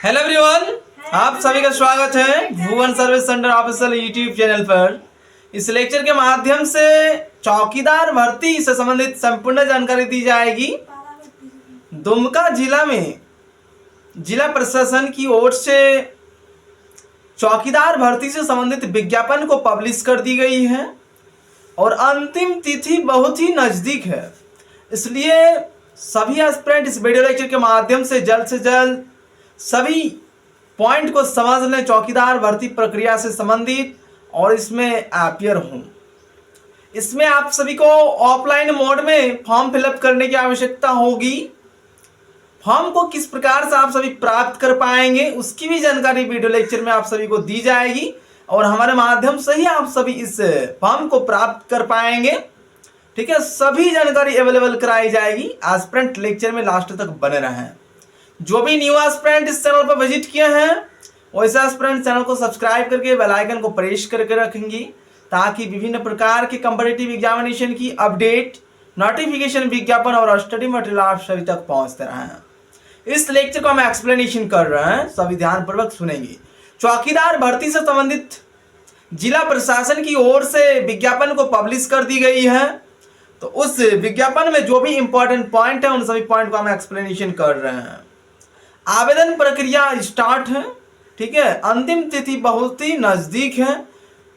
Hello everyone, आप सभी का स्वागत है Bhuvan service centre official YouTube channel पर। इस लेक्चर के माध्यम से चौकीदार भर्ती से संबंधित संपूर्ण जानकारी दी जाएगी। दुमका जिला में जिला प्रशासन की ओर से चौकीदार भर्ती से संबंधित विज्ञापन को पब्लिश कर दी गई है और अंतिम तिथि बहुत ही नज़दीक है, इसलिए सभी एस्पिरेंट इस वीडियो लेक्चर के माध्यम से जल्द सभी पॉइंट को समझ लें चौकीदार भर्ती प्रक्रिया से संबंधित और इसमें अपियर हों। इसमें आप सभी को ऑफलाइन मोड में फॉर्म फिलअप करने की आवश्यकता होगी। फॉर्म को किस प्रकार से आप सभी प्राप्त कर पाएंगे उसकी भी जानकारी वीडियो लेक्चर में आप सभी को दी जाएगी और हमारे माध्यम से ही आप सभी इस फॉर्म को प्राप्त कर पाएंगे। ठीक है, सभी जानकारी अवेलेबल कराई जाएगी। एस्पिरेंट लेक्चर में लास्ट तक बने रहें। जो भी न्यू एस्पिरेंट इस चैनल पर विजिट किए हैं वैसे एस्पिरेंट चैनल को सब्सक्राइब करके बेल आइकन को प्रेस करके रखेंगे ताकि विभिन्न प्रकार के कॉम्पिटिटिव एग्जामिनेशन की अपडेट, नोटिफिकेशन, विज्ञापन और स्टडी मटेरियल आप सभी तक पहुंचते रहें। इस लेक्चर को हम एक्सप्लेनेशन कर रहे हैं, सभी ध्यानपूर्वक सुनेंगे। चौकीदार भर्ती से संबंधित जिला प्रशासन की ओर से विज्ञापन को पब्लिश कर दी गई है, तो उस विज्ञापन में जो भी इंपॉर्टेंट पॉइंट है उन सभी पॉइंट को हम एक्सप्लेनेशन कर रहे हैं। आवेदन प्रक्रिया स्टार्ट है, ठीक है, अंतिम तिथि बहुत ही नजदीक है,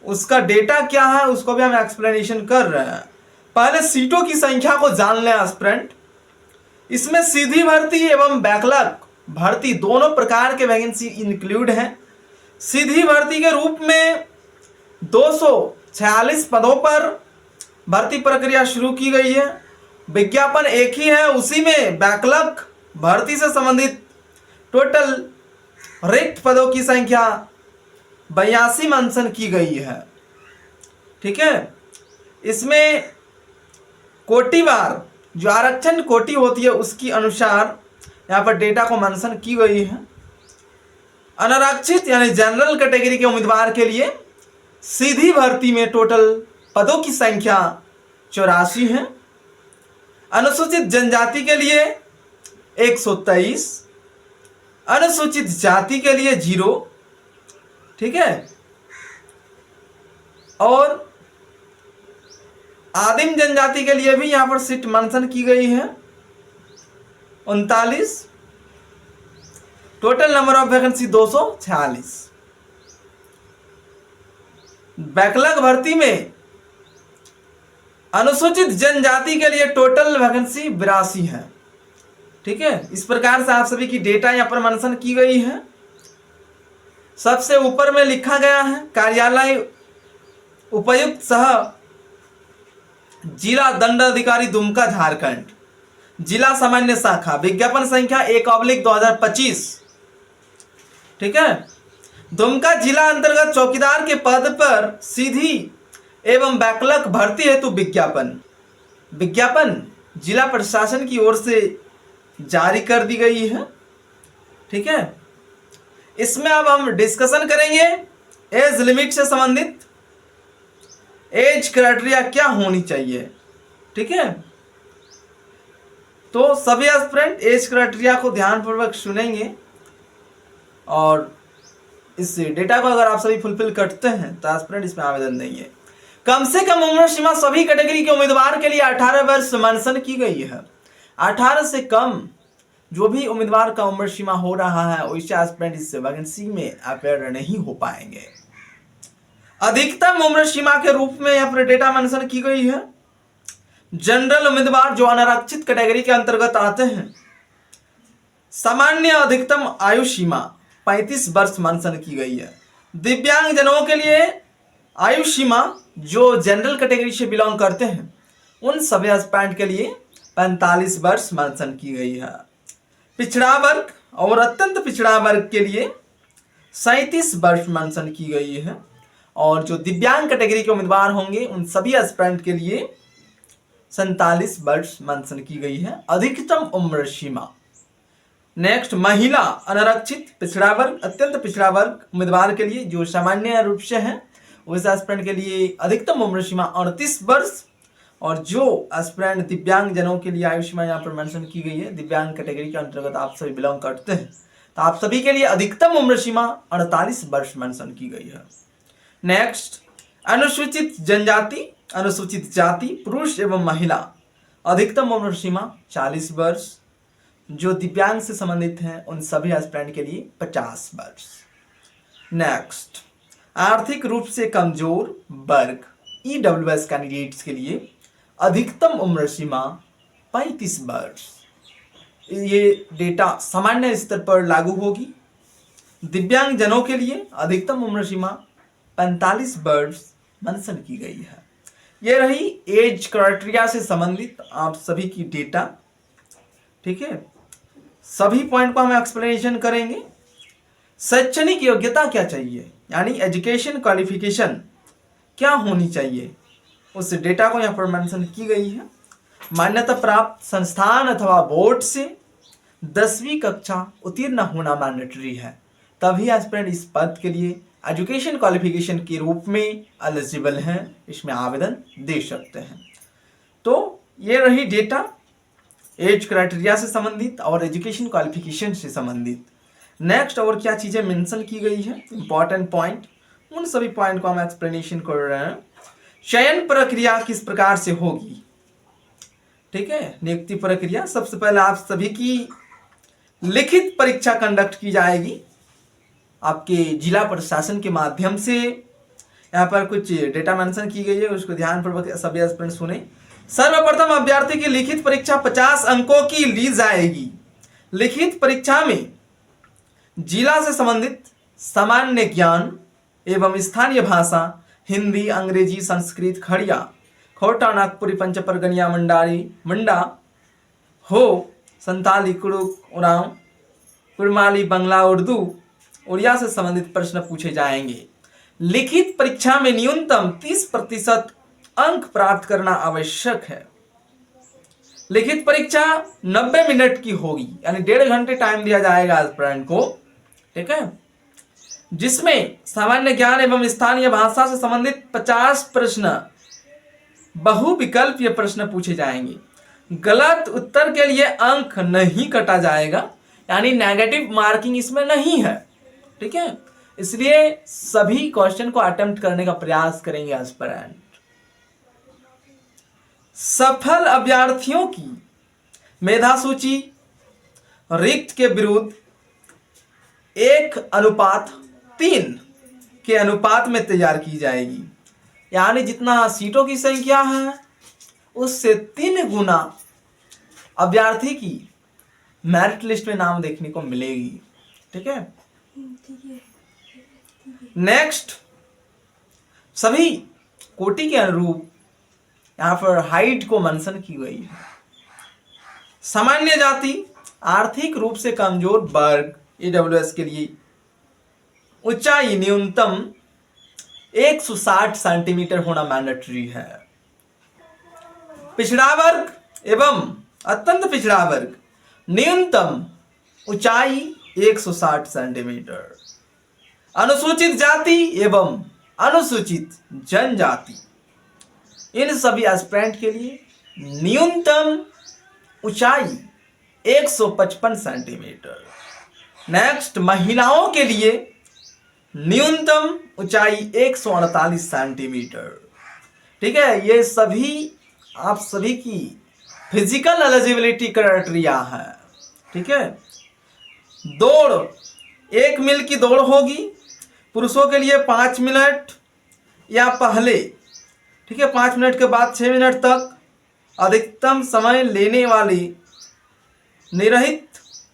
उसका डेटा क्या है उसको भी हम एक्सप्लेनेशन कर रहे हैं। पहले सीटों की संख्या को जान लें एस्पिरेंट। इसमें सीधी भर्ती एवं बैकलॉग भर्ती दोनों प्रकार के वैकेंसी इंक्लूड हैं। सीधी भर्ती के रूप में 246 पदों पर भर्ती प्रक्रिया शुरू की गई है। विज्ञापन एक ही है, उसी में बैकलॉग भर्ती से संबंधित टोटल रिक्त पदों की संख्या 82 मेंशन की गई है। ठीक है, इसमें कोटिवार जो आरक्षण कोटि होती है उसकी अनुसार यहाँ पर डेटा को मेंशन की गई है। अनारक्षित यानी जनरल कैटेगरी के उम्मीदवार के लिए सीधी भर्ती में टोटल पदों की संख्या 84 है। अनुसूचित जनजाति के लिए 123, अनुसूचित जाति के लिए 0, ठीक है, और आदिम जनजाति के लिए भी यहां पर सीट मेंशन की गई है 39। Total number of vacancy 246। Backlog भर्ती में अनुसूचित जनजाति के लिए टोटल वैकेंसी 82 है। ठीक है, इस प्रकार से आप सभी की डेटा यहाँ पर मेंशन की गई है। सबसे ऊपर में लिखा गया है कार्यालय उपायुक्त सह जिला दंडाधिकारी दुमका झारखंड, जिला सामान्य शाखा, विज्ञापन संख्या 1/2025। ठीक है, दुमका जिला अंतर्गत चौकीदार के पद पर सीधी एवं बैकलॉग भर्ती हेतु विज्ञापन जिला प्रशासन की ओर से जारी कर दी गई है। ठीक है, इसमें अब हम डिस्कशन करेंगे एज लिमिट से संबंधित। एज क्राइटेरिया क्या होनी चाहिए, ठीक है, तो सभी एस्पिरेंट एज क्राइटेरिया को ध्यानपूर्वक सुनेंगे और इस डेटा को अगर आप सभी फुलफिल करते हैं तो एस्पिरेंट इसमें आवेदन देंगे। कम से कम उम्र सीमा सभी कैटेगरी के उम्मीदवार के लिए 18 वर्ष मेंशन की गई है। 18 से कम जो भी उम्मीदवार का उम्र सीमा हो रहा है वैसे एस्पिरेंट इस वैकेंसी में अपेयर नहीं हो पाएंगे। अधिकतम उम्र सीमा के रूप में यहाँ पर डेटा मेंशन की गई है। जनरल उम्मीदवार जो अनारक्षित कैटेगरी के अंतर्गत आते हैं, सामान्य अधिकतम आयु सीमा 35 वर्ष मेंशन की गई है। दिव्यांग जनों के लिए आयु सीमा जो जनरल कैटेगरी से बिलोंग करते हैं उन सभी एस्पिरेंट के लिए 45 वर्ष मेंशन की गई है। पिछड़ा वर्ग और अत्यंत पिछड़ा वर्ग के लिए 37 वर्ष मेंशन की गई है और जो दिव्यांग कैटेगरी के उम्मीदवार होंगे उन सभी एस्पिरेंट के लिए 47 वर्ष मेंशन की गई है अधिकतम उम्र सीमा। नेक्स्ट, महिला अनारक्षित पिछड़ा वर्ग, अत्यंत पिछड़ा वर्ग उम्मीदवार के लिए जो सामान्य रूप से है उस एस्पिरेंट के लिए अधिकतम उम्र सीमा 38 वर्ष और जो एस्पिरेंट दिव्यांग जनों के लिए आयु सीमा यहाँ पर मेंशन की गई है, दिव्यांग कैटेगरी के अंतर्गत आप सभी बिलोंग करते हैं तो आप सभी के लिए अधिकतम उम्र सीमा 48 वर्ष मेंशन की गई है। नेक्स्ट, अनुसूचित जनजाति, अनुसूचित जाति, पुरुष एवं महिला, अधिकतम उम्र सीमा 40 वर्ष। जो दिव्यांग से संबंधित हैं उन सभी एस्पिरेंट के लिए 50 वर्ष। नेक्स्ट, आर्थिक रूप से कमजोर वर्ग EWS कैंडिडेट्स के लिए अधिकतम उम्र सीमा 35 वर्ष। ये डेटा सामान्य स्तर पर लागू होगी। दिव्यांग जनों के लिए अधिकतम उम्र सीमा 45 वर्ष मेंशन की गई है। ये रही एज क्राइटेरिया से संबंधित आप सभी की डेटा। ठीक है, सभी पॉइंट को हम एक्सप्लेनेशन करेंगे। शैक्षणिक योग्यता क्या चाहिए, यानी एजुकेशन क्वालिफिकेशन क्या होनी चाहिए, उस डेटा को यहाँ पर मेंशन की गई है। मान्यता प्राप्त संस्थान अथवा बोर्ड से 10वीं कक्षा उत्तीर्ण होना मैंडेटरी है, तभी एस्पिरेंट इस पद के लिए एजुकेशन क्वालिफिकेशन के रूप में एलिजिबल हैं, इसमें आवेदन दे सकते हैं। तो ये रही डेटा एज क्राइटेरिया से संबंधित और एजुकेशन क्वालिफिकेशन से संबंधित। नेक्स्ट और क्या चीज़ें मेंशन की गई है, इंपॉर्टेंट पॉइंट, उन सभी पॉइंट को हम एक्सप्लेनेशन कर रहे हैं। चयन प्रक्रिया किस प्रकार से होगी, ठीक है, नियुक्ति प्रक्रिया। सबसे पहले आप सभी की लिखित परीक्षा कंडक्ट की जाएगी आपके जिला प्रशासन के माध्यम से। यहाँ पर कुछ डेटा मेंशन की गई है, उसको ध्यानपूर्वक सभी एस्पिरेंट सुने। सर्वप्रथम अभ्यर्थी की लिखित परीक्षा 50 अंकों की ली जाएगी। लिखित परीक्षा में जिला से संबंधित सामान्य ज्ञान एवं स्थानीय भाषा हिंदी, अंग्रेजी, संस्कृत, खड़िया, खोटा, नागपुरी, पंचपरगनिया, मंडा हो, संताली, कुड़ुक, उरांव, कुड़माली, बंगला, उर्दू, उड़िया से संबंधित प्रश्न पूछे जाएंगे। लिखित परीक्षा में न्यूनतम 30% अंक प्राप्त करना आवश्यक है। लिखित परीक्षा 90 मिनट की होगी, यानी 1.5 घंटे टाइम दिया जाएगा एस्पिरेंट को। ठीक है, जिसमें सामान्य ज्ञान एवं स्थानीय भाषा से संबंधित 50 प्रश्न बहुविकल्पीय प्रश्न पूछे जाएंगे। गलत उत्तर के लिए अंक नहीं कटा जाएगा, यानी नेगेटिव मार्किंग इसमें नहीं है। ठीक है, इसलिए सभी क्वेश्चन को अटेम्प्ट करने का प्रयास करेंगे एस्पिरेंट। सफल अभ्यर्थियों की मेधा सूची रिक्त के विरुद्ध 1:3 के अनुपात में तैयार की जाएगी, यानी जितना सीटों की संख्या है उससे 3 गुना अभ्यर्थी की मेरिट लिस्ट में नाम देखने को मिलेगी। ठीक है, नेक्स्ट, सभी कोटि के अनुरूप यहाँ पर हाइट को मेंशन की गई है। सामान्य जाति, आर्थिक रूप से कमजोर वर्ग EWS के लिए ऊंचाई न्यूनतम 160 सेंटीमीटर होना मैंडेटरी है। पिछड़ा वर्ग एवं अत्यंत पिछड़ा वर्ग न्यूनतम ऊंचाई 160 सेंटीमीटर। अनुसूचित जाति एवं अनुसूचित जनजाति, इन सभी एस्पिरेंट के लिए न्यूनतम ऊंचाई 155 सेंटीमीटर। नेक्स्ट, महिलाओं के लिए न्यूनतम ऊंचाई 148 सेंटीमीटर। ठीक है, ये सभी आप सभी की फिजिकल एलिजिबिलिटी क्राइटेरिया है। ठीक है, दौड़ 1 मील की दौड़ होगी, पुरुषों के लिए 5 मिनट या पहले। ठीक है, 5 मिनट के बाद 6 मिनट तक अधिकतम समय लेने वाली निरहित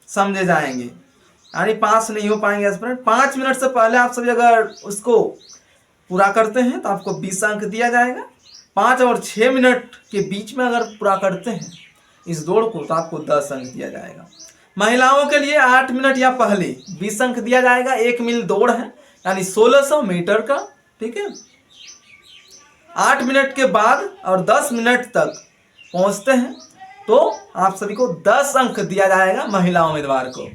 समझे जाएंगे, यानी पास नहीं हो पाएंगे एस्पिरेंट। 5 मिनट से पहले आप सभी अगर उसको पूरा करते हैं तो आपको 20 अंक दिया जाएगा। 5 और 6 मिनट के बीच में अगर पूरा करते हैं इस दौड़ को तो आपको 10 अंक दिया जाएगा। महिलाओं के लिए 8 मिनट या पहले 20 अंक दिया जाएगा। 1 मील दौड़ है, यानी 1600 मीटर का। ठीक है, 8 मिनट के बाद और 10 मिनट तक पहुंचते हैं तो आप सभी को 10 अंक दिया जाएगा महिला उम्मीदवार को।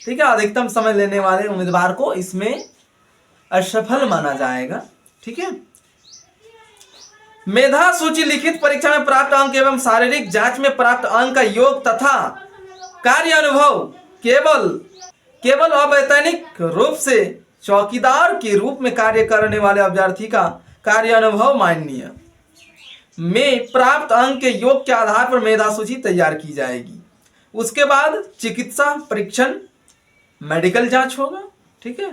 ठीक है, अधिकतम समय लेने वाले उम्मीदवार को इसमें असफल माना जाएगा। ठीक है, मेधा सूची लिखित परीक्षा में प्राप्त अंक एवं शारीरिक जांच में प्राप्त अंक का योग तथा कार्य अनुभव केवल अवैतनिक रूप से चौकीदार के रूप में कार्य करने वाले अभ्यर्थी का कार्य अनुभव माननीय में प्राप्त अंक के योग के आधार पर मेधा सूची तैयार की जाएगी। उसके बाद चिकित्सा परीक्षण, मेडिकल जांच होगा। ठीक है,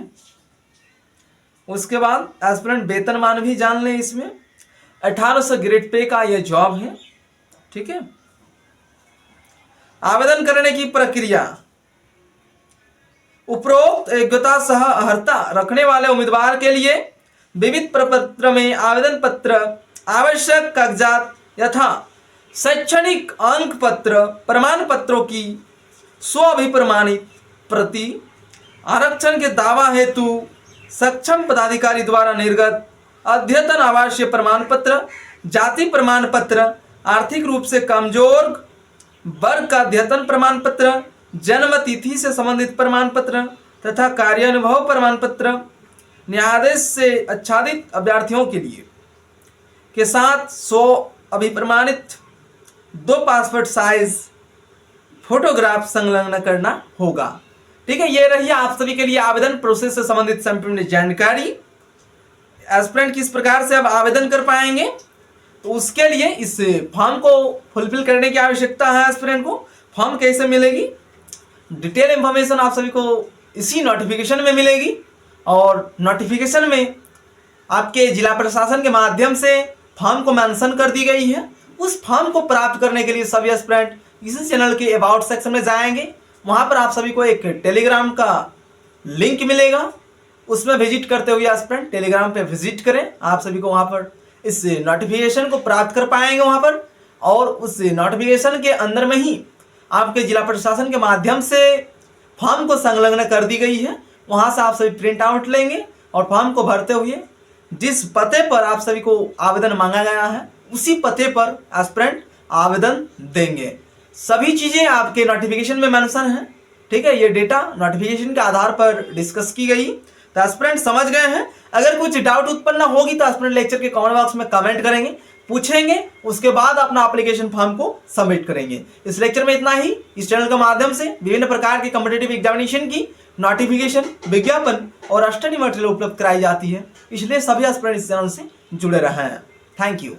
उसके बाद एस्पिरेंट वेतनमान भी जान लें। इसमें 1800 ग्रेड पे का यह जॉब है। ठीक है, आवेदन करने की प्रक्रिया, उपरोक्त योग्यता सह अर्हता रखने वाले उम्मीदवार के लिए विविध प्रपत्र में आवेदन पत्र, आवश्यक कागजात यथा शैक्षणिक अंक पत्र, प्रमाण पत्रों की स्वाभिप्रमाणित प्रति, आरक्षण के दावा हेतु सक्षम पदाधिकारी द्वारा निर्गत अद्यतन आवासीय प्रमाण पत्र, जाति प्रमाण पत्र, आर्थिक रूप से कमजोर वर्ग का अद्यतन प्रमाण पत्र, जन्म तिथि से संबंधित प्रमाण पत्र तथा कार्यानुभव प्रमाण पत्र, न्यायाधीश से आच्छादित अभ्यर्थियों के लिए के साथ 100 अभिप्रमाणित 2 पासपोर्ट साइज फोटोग्राफ संलग्न करना होगा। ठीक है, ये रही आप सभी के लिए आवेदन प्रोसेस से संबंधित संपूर्ण जानकारी। एस्पिरेंट किस प्रकार से अब आवेदन कर पाएंगे, तो उसके लिए इस फॉर्म को फुलफिल करने की आवश्यकता है। एस्पिरेंट को फॉर्म कैसे मिलेगी, डिटेल इंफॉर्मेशन आप सभी को इसी नोटिफिकेशन में मिलेगी और नोटिफिकेशन में आपके जिला प्रशासन के माध्यम से फॉर्म को मेंशन कर दी गई है। उस फॉर्म को प्राप्त करने के लिए सभी एस्पिरेंट इसी चैनल के अबाउट सेक्शन में जाएंगे। वहां पर आप सभी को एक टेलीग्राम का लिंक मिलेगा, उसमें विजिट करते हुए एस्पिरेंट टेलीग्राम पे विजिट करें। आप सभी को वहां पर इस नोटिफिकेशन को प्राप्त कर पाएंगे वहां पर, और उस नोटिफिकेशन के अंदर में ही आपके जिला प्रशासन के माध्यम से फॉर्म को संलग्न कर दी गई है। वहां से आप सभी प्रिंट आउट लेंगे और फॉर्म को भरते हुए जिस पते पर आप सभी को आवेदन मांगा गया है उसी पते पर एस्पिरेंट आवेदन देंगे। सभी चीजें आपके नोटिफिकेशन में मेंशन है। ठीक है, ये डेटा नोटिफिकेशन के आधार पर डिस्कस की गई, तो एस्पिरेंट समझ गए हैं। अगर कुछ डाउट उत्पन्न होगी तो एस्पिरेंट लेक्चर के कमेंट बॉक्स में कमेंट करेंगे, पूछेंगे, उसके बाद अपना एप्लीकेशन फॉर्म को सबमिट करेंगे। इस लेक्चर में इतना ही। इस चैनल के माध्यम से विभिन्न प्रकार के कॉम्पिटिटिव एग्जामिनेशन की नोटिफिकेशन, विज्ञापन और स्टडी मटेरियल उपलब्ध कराई जाती है, इसलिए सभी एस्पिरेंट इस चैनल से जुड़े रहे हैं। Thank you.